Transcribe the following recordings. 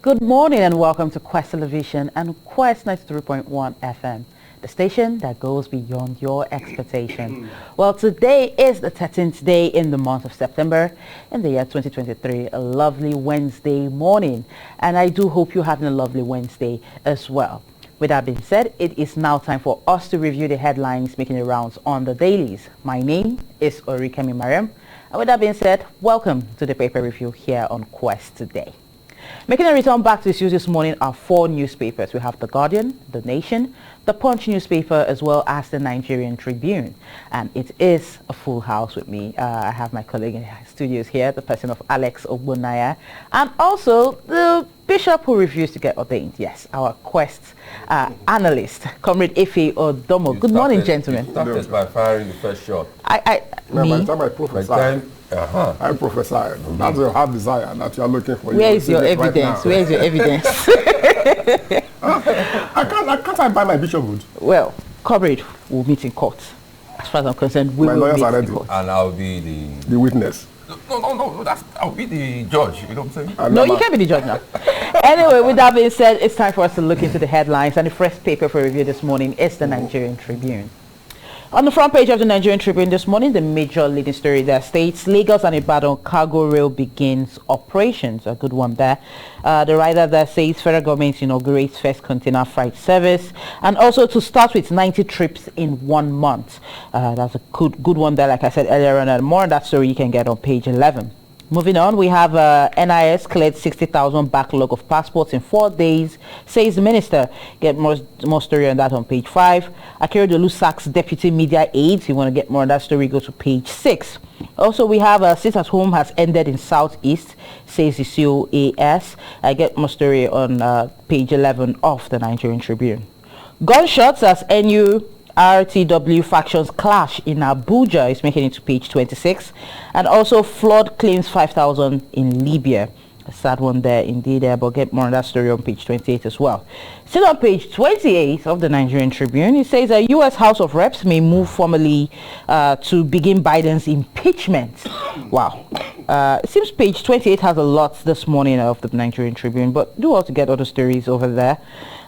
Good morning and welcome to Quest Television and Quest 93.1 FM, the station that goes beyond your expectation. Well, today is the 13th day in the month of September in the year 2023, a lovely Wednesday morning. And I do hope you're having a lovely Wednesday as well. With that being said, it is now time for us to review the headlines making the rounds on the dailies. My name is Orikemi Mariam. And with that being said, welcome to the paper review here on Quest today. Making a return back to the studio this morning are four newspapers. We have The Guardian, The Nation, The Punch newspaper, as well as the Nigerian Tribune. And it is a full house with me. I have my colleague in the studios here, the person of Alex Ogbonaya, and also the bishop who refused to get ordained. Yes, our Quest analyst, Comrade Ife Odomo. Good morning, gentlemen. You started by firing the first shot. By the time I prophesied, I prophesied. That's your heart desire that you are looking for. Where is your evidence? Where is your evidence? I can't buy my bishophood. Well, Comrade will meet in court. As far as I'm concerned, we my will lawyers meet are in ready. court. And I'll be The witness. No, I'll be the judge, you know what I'm saying? No, you can't be the judge now. Anyway, with that being said, it's time for us to look into the headlines. And the first paper for review this morning is the Nigerian Tribune. On the front page of the Nigerian Tribune this morning, the major leading story there states Lagos and Ibadan cargo rail begins operations. A good one there. The writer there says federal government inaugurates first container freight service, and also to start with 90 trips in 1 month. That's a good one there, like I said earlier on, and more on that story you can get on page 11. Moving on, we have NIS cleared 60,000 backlog of passports in 4 days, says the minister. Get more story on that on page 5. Akeredolu sacks deputy media aides. If you want to get more on that story, go to page 6. Also, we have sit at home has ended in Southeast, says the COAS. I get more story on page 11 of the Nigerian Tribune. Gunshots as NURTW factions clash in Abuja is making it to page 26, and also flood claims 5,000 in Libya. A sad one there indeed, but get more on that story on page 28 as well. Still on page 28 of the Nigerian Tribune, it says a U.S. House of Reps may move formally to begin Biden's impeachment. Wow. It seems page 28 has a lot this morning of the Nigerian Tribune, but do also get other stories over there.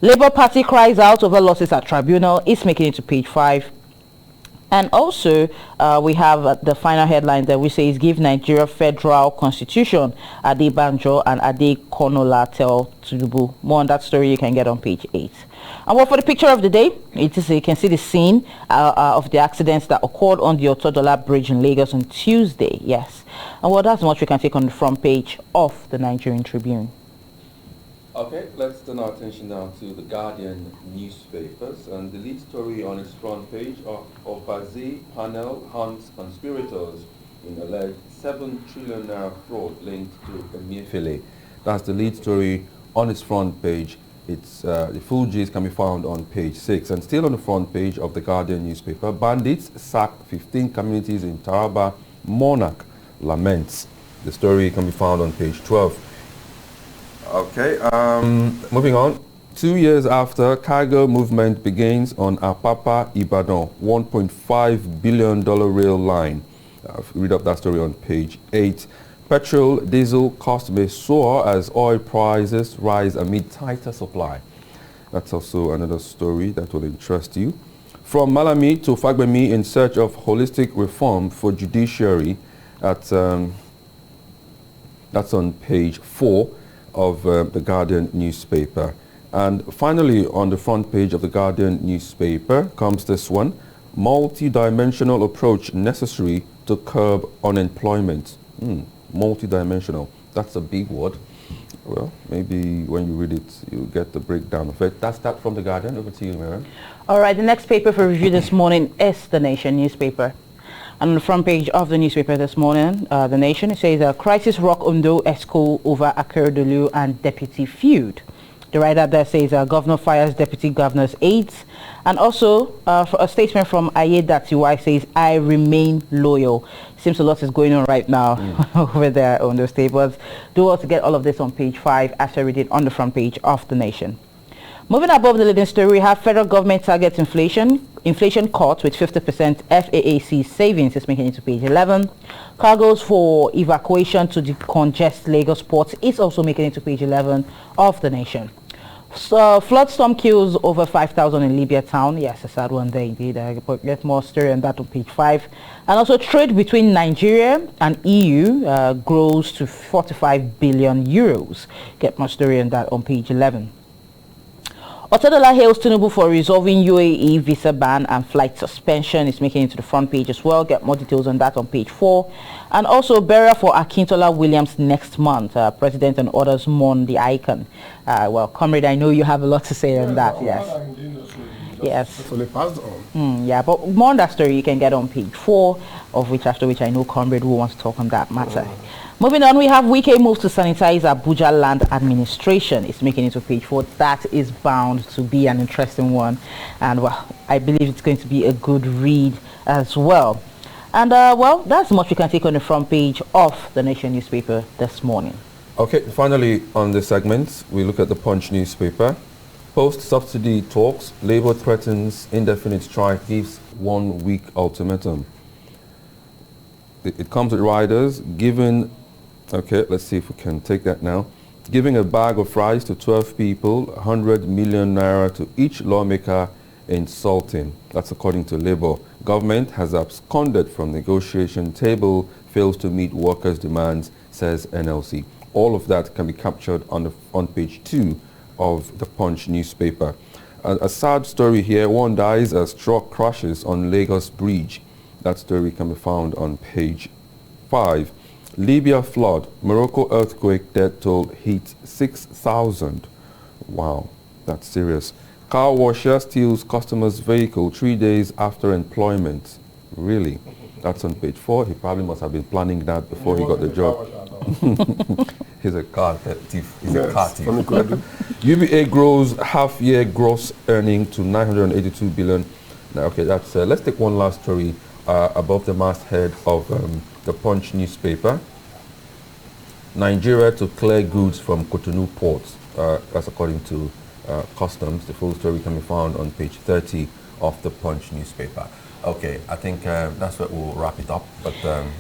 Labour Party cries out over losses at tribunal. It's making it to page 5. And also, we have the final headline that we say is give Nigeria federal constitution. Adebanjo and Adekonola tell Tinubu. More on that story you can get on page 8. And well, for the picture of the day, it is, you can see the scene of the accidents that occurred on the Otodola Bridge in Lagos on Tuesday. Yes. And well, that's much we can take on the front page of the Nigerian Tribune. Okay, let's turn our attention now to the Guardian newspapers, and the lead story on its front page of Obaze panel hunts conspirators in alleged 7 trillion naira fraud linked to Emefiele. That's the lead story on its front page. It's the full gist can be found on page 6. And still on the front page of the Guardian newspaper, bandits sack 15 communities in Taraba. Monarch laments. The story can be found on page 12. Okay, moving on. 2 years after, cargo movement begins on Apapa-Ibadan, $1.5 billion rail line. Read up that story on page 8. Petrol, diesel cost may soar as oil prices rise amid tighter supply. That's also another story that will interest you. From Malami to Fagbemi in search of holistic reform for judiciary. That's on page 4 of the Guardian newspaper. And finally, on the front page of the Guardian newspaper comes this one: multi-dimensional approach necessary to curb unemployment. Multi-dimensional, that's a big word. Well, maybe when you read it, you'll get the breakdown of it. That's that from the Guardian. Over to you, Miriam. All right, the next paper for review this morning is the Nation newspaper. On the front page of the newspaper this morning, The Nation, it says, crisis rock Ondo Esco over Akeredolu and deputy feud. The writer there says, governor fires deputy governor's aides. And also, for a statement from Ayedatiwa says, I remain loyal. Seems a lot is going on right now over there on those tables. Do also get all of this on page 5 after reading on the front page of The Nation. Moving above the leading story, we have federal government targets inflation inflation caught with 50% FAAC savings is making it to page 11. Cargoes for evacuation to decongest Lagos ports is also making it to page 11 of the Nation. So, flood storm kills over 5,000 in Libya town. Yes, a sad one there indeed. But get more story on that on page 5. And also trade between Nigeria and EU grows to 45 billion euros. Get more story on that on page 11. Otedola hails Tinubu for resolving UAE visa ban and flight suspension. Is making it to the front page as well. Get more details on that on page 4. And also burial for Akintola Williams next month. President and others mourn the icon. Well, comrade, I know you have a lot to say on that. Yes. Yes. Yeah, but more on that story you can get on page 4, after which I know comrade will want to talk on that matter. Moving on, we have Wike moves to sanitize Abuja land administration. It's making it to page 4. That is bound to be an interesting one. And well, I believe it's going to be a good read as well. And well, that's much we can take on the front page of the Nation newspaper this morning. Okay, finally on this segment, we look at the Punch newspaper. Post-subsidy talks, Labour threatens indefinite strike, gives 1 week ultimatum. It comes with riders giving... Okay, let's see if we can take that now. Giving a bag of rice to 12 people, 100 million naira to each lawmaker, insulting. That's according to Labour. Government has absconded from negotiation table, fails to meet workers' demands, says NLC. All of that can be captured on page 2 of the Punch newspaper. A sad story here. One dies as truck crashes on Lagos Bridge. That story can be found on page 5. Libya flood, Morocco earthquake, death toll hits 6,000. Wow, that's serious. Car washer steals customer's vehicle 3 days after employment. Really? That's on page 4. He probably must have been planning that before he got the job. He's a car thief. He's a car thief. UBA grows half-year gross earning to 982 billion. Now, okay, that's. Let's take one last story above the masthead of the Punch newspaper. Nigeria to clear goods from Cotonou ports. That's according to customs. The full story can be found on page 30 of the Punch newspaper. Okay, I think that's where we'll wrap it up. But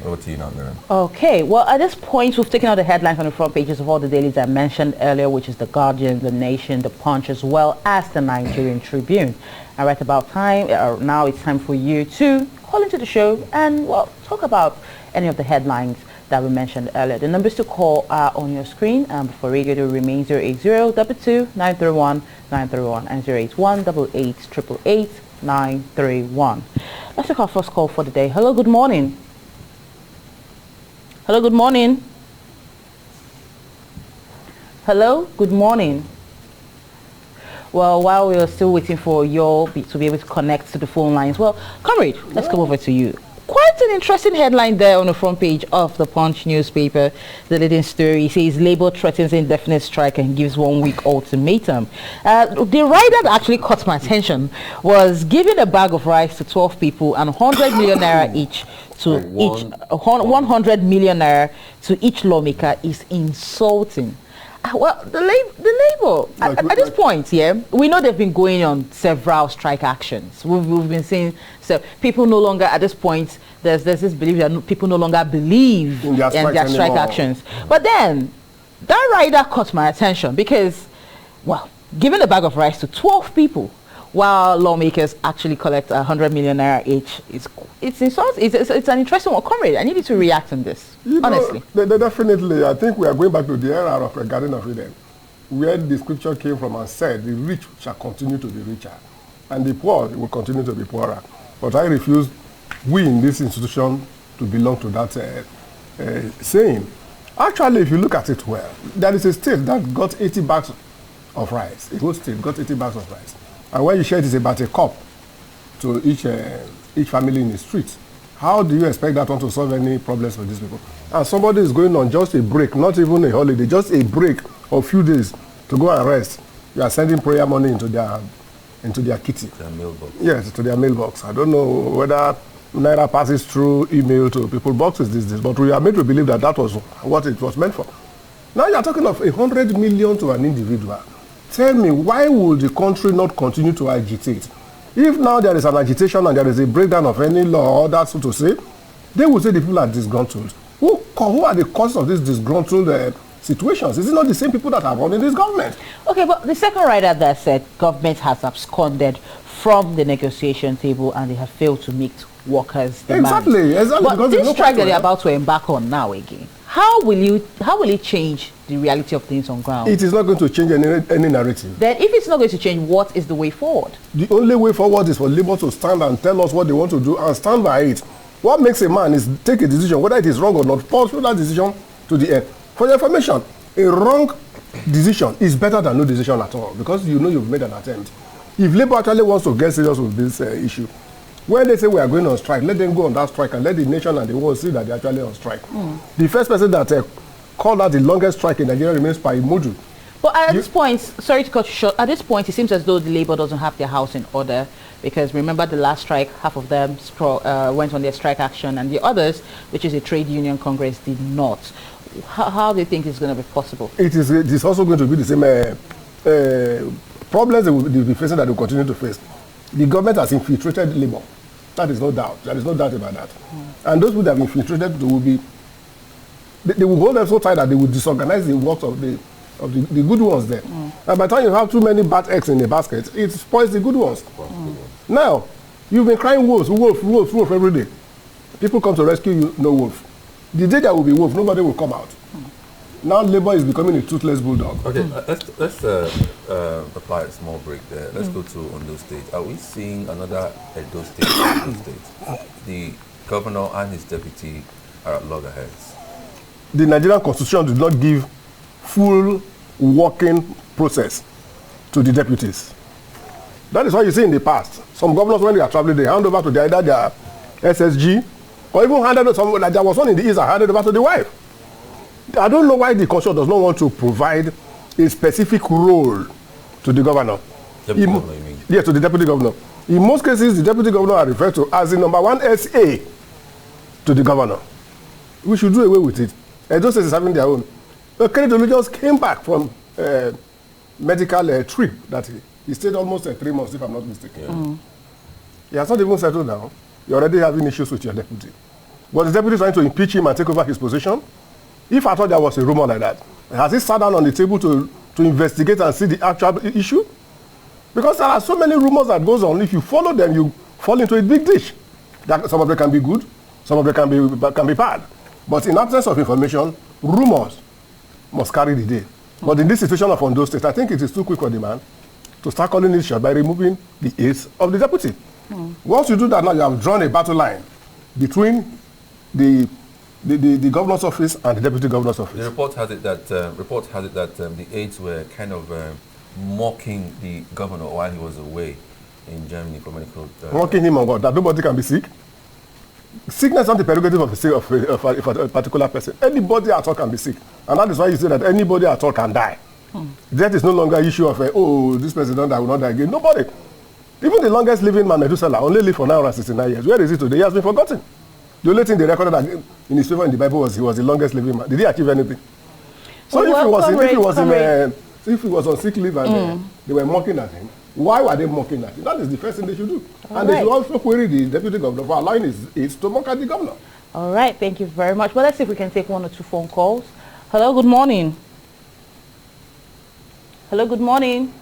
over to you now, Miriam. Okay, well, at this point, we've taken out the headlines on the front pages of all the dailies I mentioned earlier, which is The Guardian, The Nation, The Punch, as well as the Nigerian Tribune. And right about time, now it's time for you to call into the show and, well, talk about any of the headlines that we mentioned earlier. The numbers to call are on your screen. For radio, it will remain 080-22-931-931 and 081-88-888-931. Let's take our first call for the day. Hello, good morning. Hello, good morning. Hello, good morning. Well, while we are still waiting for you all to be able to connect to the phone lines, well, comrade, let's come over to you. Quite an interesting headline there on the front page of the Punch newspaper. The leading story says Labour threatens indefinite strike and gives 1 week ultimatum. The rider that actually caught my attention was giving a bag of rice to 12 people and 100 million naira each to each 100 million naira to each lawmaker is insulting. Well, the Labour, at this point, yeah, we know they've been going on several strike actions. We've been seeing, so people no longer, at this point, there's this belief that people no longer believe in their strike actions. But then, that rider caught my attention because, well, giving a bag of rice to 12 people, while lawmakers actually collect 100 million naira each, it's an interesting one. Comrade, I need you to react on this, honestly. Definitely, I think we are going back to the era of the Garden of Eden, where the scripture came from and said, the rich shall continue to be richer, and the poor will continue to be poorer. But I refuse, we in this institution, to belong to that saying. Actually, if you look at it well, there is a state that got 80 bags of rice. A whole state got 80 bags of rice. And when you share it, it's about a cup to each family in the street. How do you expect that one to solve any problems for these people? And somebody is going on just a break, not even a holiday, just a break of a few days to go and rest. You are sending prayer money into their kitty. Their mailbox. Yes, to their mailbox. I don't know whether Naira passes through email to people's boxes these days, but we are made to believe that that was what it was meant for. Now you are talking of 100 million to an individual. Tell me, why would the country not continue to agitate If now there is an agitation and there is a breakdown of any law, that's so to say, they will say the people are disgruntled. Who are the causes of these disgruntled situations? Is it not the same people that are running this government? Okay, but the second writer there said government has absconded from the negotiation table and they have failed to meet workers' demands. Exactly. But this strike that they're about to embark on now again, how will it change the reality of things on ground? It is not going to change any narrative. Then if it's not going to change, what is the way forward? The only way forward is for Labour to stand and tell us what they want to do and stand by it. What makes a man is take a decision, whether it is wrong or not, pursue that decision to the end. For your information, a wrong decision is better than no decision at all, because you know you've made an attempt. If Labour actually wants to get serious with this issue, when they say we are going on strike, let them go on that strike and let the nation and the world see that they're actually on strike. The first person that called out the longest strike in Nigeria remains Paimodu. But at this point, sorry to cut you short, at this point it seems as though the Labour doesn't have their house in order, because remember the last strike, half of them went on their strike action and the others, which is a trade union congress, did not. How do you think it's going to be possible? It is also going to be the same problems they will be facing that they will continue to face. The government has infiltrated Labour. That is no doubt. There is no doubt about that. And those who have infiltrated, they will hold them so tight that they will disorganize the works of the good ones there. And by the time you have too many bad eggs in a basket, it spoils the good ones. Now, you've been crying wolf every day. People come to rescue you, no wolf. The day there will be wolf, nobody will come out. Now Labour is becoming a toothless bulldog. Okay, let's apply a small break there. Let's go to Ondo State. Are we seeing another Edo State? The governor and his deputy are at loggerheads. The Nigerian constitution did not give full working process to the deputies. That is why you see in the past, some governors, when they are traveling, they hand over to either their SSG, or even handed over, like there was one in the east, I handed over to the wife. I don't know why the constitution does not want to provide a specific role to the governor. Deputy governor, you mean? Yes, to the deputy governor. In most cases, the deputy governor are referred to as the number one SA to the governor. We should do away with it. Those states is having their own. Kennedy just came back from medical trip that he stayed almost 3 months, if I'm not mistaken. Yeah. He has not even settled down. You're already having issues with your deputy. But the deputy is trying to impeach him and take over his position. If I thought there was a rumor like that, has he sat down on the table to investigate and see the actual issue? Because there are so many rumors that goes on. If you follow them, you fall into a big dish. Some of them can be good, some of them can be bad. But in absence of information, rumors must carry the day. But in this situation of Ondo State, I think it is too quick for the man to start calling it short by removing the aides of the deputy. Once you do that, now you have drawn a battle line between the governor's office and the deputy governor's office. The report has it that the aides were kind of mocking the governor while he was away in Germany for medical. Mocking him on what? That nobody can be sick. Sickness is not the prerogative of a particular person. Anybody at all can be sick, and that is why you say that anybody at all can die. Death is no longer an issue of this person don't die, will not die again. Nobody. Even the longest living man, Methuselah, only lived for 969 years. Where is he today? He has been forgotten. The only thing they recorded in his favor in the Bible was he was the longest living man. Did he achieve anything? So if he was on sick leave and they were mocking at him, why were they mocking at him? That is the first thing they should do. They should also query the deputy governor for allowing his aides to mock at the governor. All right, thank you very much. Well, let's see if we can take 1 or 2 phone calls. Hello, good morning. Hello, good morning.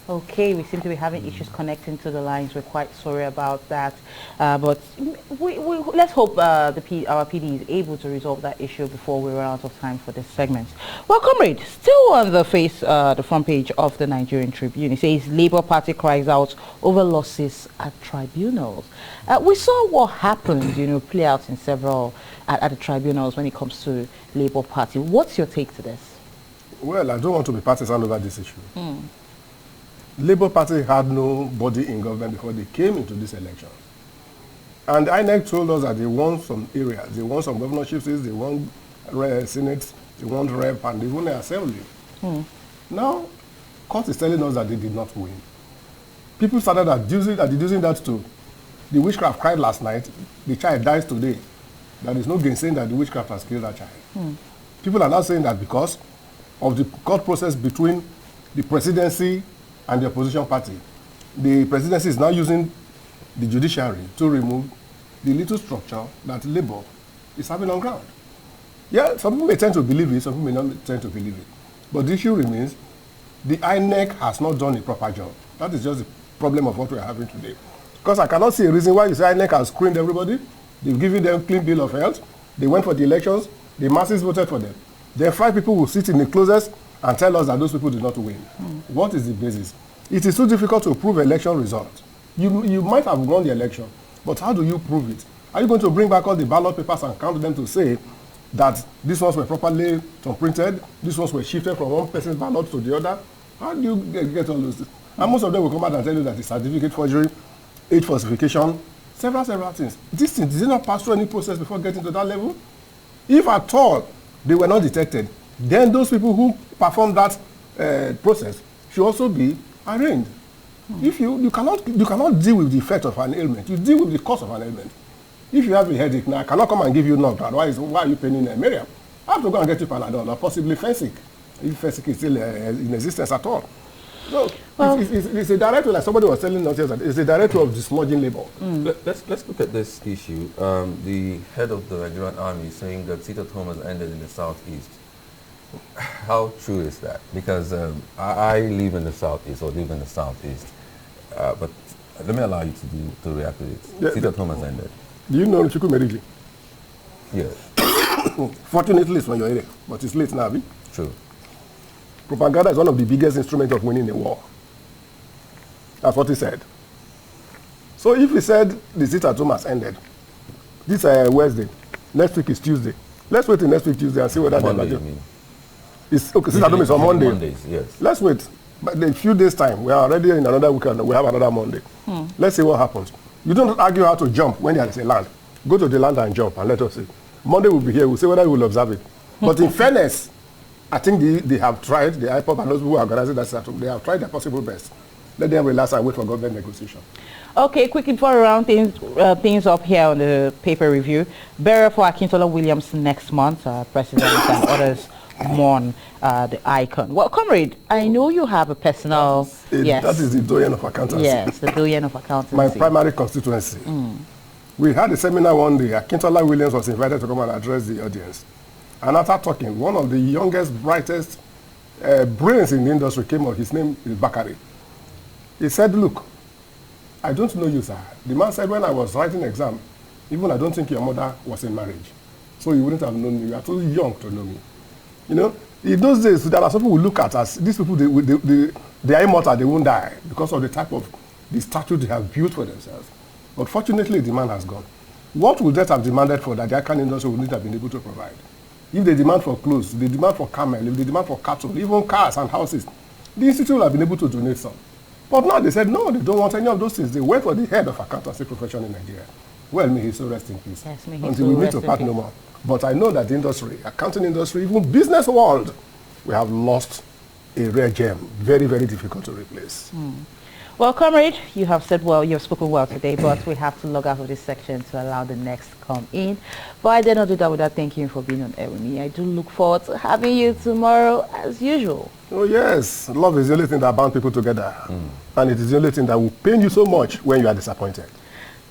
Okay, we seem to be having issues connecting to the lines. We're quite sorry about that. But let's hope our PD is able to resolve that issue before we run out of time for this segment. Well, comrade, still on the front page of the Nigerian Tribune, it says Labour Party cries out over losses at tribunals. We saw what happened, play out in several at the tribunals when it comes to Labour Party. What's your take to this? Well, I don't want to be partisan over this issue. Labour Party had nobody in government before they came into this election. And INEC told us that they won some areas. They won some governorships, they won senates, they won rep, and they won the assembly. Now, court is telling us that they did not win. People started deducing that to the witchcraft cried last night, the child dies today. There is no gainsaying that the witchcraft has killed that child. People are now saying that because of the court process between the presidency and the opposition party, the presidency is now using the judiciary to remove the little structure that Labour is having on ground. Yeah, some people may tend to believe it, some people may not tend to believe it. But the issue remains, the INEC has not done a proper job. That is just the problem of what we are having today. Because I cannot see a reason why you say INEC has screened everybody. They've given them clean bill of health. They went for the elections. The masses voted for them. Then 5 people will sit in the closest and tell us that those people did not win. What is the basis? It is too difficult to prove election results. You might have won the election, but how do you prove it? Are you going to bring back all the ballot papers and count them to say that these ones were properly printed, these ones were shifted from one person's ballot to the other? How do you get all those things? And most of them will come out and tell you that it's certificate forgery, age falsification, several things. These things, did they not pass through any process before getting to that level? If at all they were not detected, then those people who performed that process should also be arraigned. If you cannot deal with the effect of an ailment, you deal with the cause of an ailment. If you have a headache now, I cannot come and give you knock. Otherwise, why are you paining Miriam? I have to go and get you Panadol or possibly Fensic, if Fensic is still in existence at all. So well, it's a directive, like somebody was telling us yesterday, it's a directive of dislodging labor. Let's look at this issue. The head of the Nigerian Army is saying that seat at home has ended in the southeast. How true is that? Because I live in the southeast, or live in the southeast, but let me allow you to react to it. Yeah, seat at home has ended. Do you know Chukwumerigi? Yes. Fortunately, it's from your area, but it's late now. True. Propaganda is one of the biggest instruments of winning a war. That's what he said. So if he said the sit at home has ended, this Wednesday, next week is Tuesday. Let's wait till next week Tuesday and see whether Monday, you mean? It's okay. Sit at home is on Monday. Mondays, yes. Let's wait. But in a few days' time, we are already in another weekend. We have another Monday. Let's see what happens. You don't argue how to jump when there is a land. Go to the land and jump, and let us see. Monday will be here. We'll see whether we will observe it. But in fairness, I think they have tried, the IPOP and those who are organizing that setup, they have tried their possible best. Let them relax and wait for government negotiation. Okay, quickly for around things up here on the paper review. Burial for Akintola Williams next month. President and others mourn the icon. Well, comrade, I know you have a personal... That is the doyen of accountancy. Yes, the doyen of accountancy. My primary constituency. We had a seminar one day. Akintola Williams was invited to come and address the audience. And after talking, one of the youngest, brightest brains in the industry came on. His name is Bakari. He said, look, I don't know you, sir. The man said, when I was writing exam, even I don't think your mother was in marriage. So you wouldn't have known me. You are too young to know me. You know, in those days, there are some people who look at us. These people, they are immortal. They won't die because of the type of the statue they have built for themselves. But fortunately, the man has gone. What would that have demanded for that the Akan industry would not have been able to provide? If they demand for clothes, they demand for camel, if they demand for cattle, even cars and houses, the institute will have been able to donate some. But now they said, no, they don't want any of those things. They went for the head of accountancy profession in Nigeria. Well, may he so rest in peace. Yes, until we meet to part no more. But I know that the industry, accounting industry, even business world, we have lost a rare gem. Very, very difficult to replace. Well, comrade, you have said well, you have spoken well today, but we have to log out of this section to allow the next to come in. But I did not do that without thanking you for being on air with me. I do look forward to having you tomorrow as usual. Oh yes, love is the only thing that binds people together. And it is the only thing that will pain you so much when you are disappointed.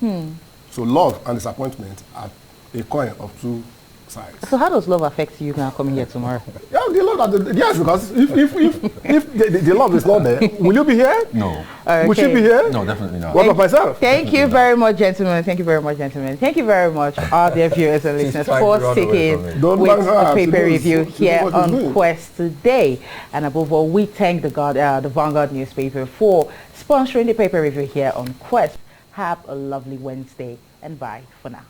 So love and disappointment are a coin of two sides. So how does love affect you now coming here tomorrow? Yeah, the love, yes, because if the love is not there, will you be here? No. Okay. Will she be here? No, definitely not. What about myself? Thank you very much, gentlemen. Thank you very much, gentlemen. Thank you very much, all dear viewers and listeners, for sticking with the paper review here on Quest today. And above all, we thank the Vanguard newspaper for sponsoring the paper review here on Quest. Have a lovely Wednesday and bye for now.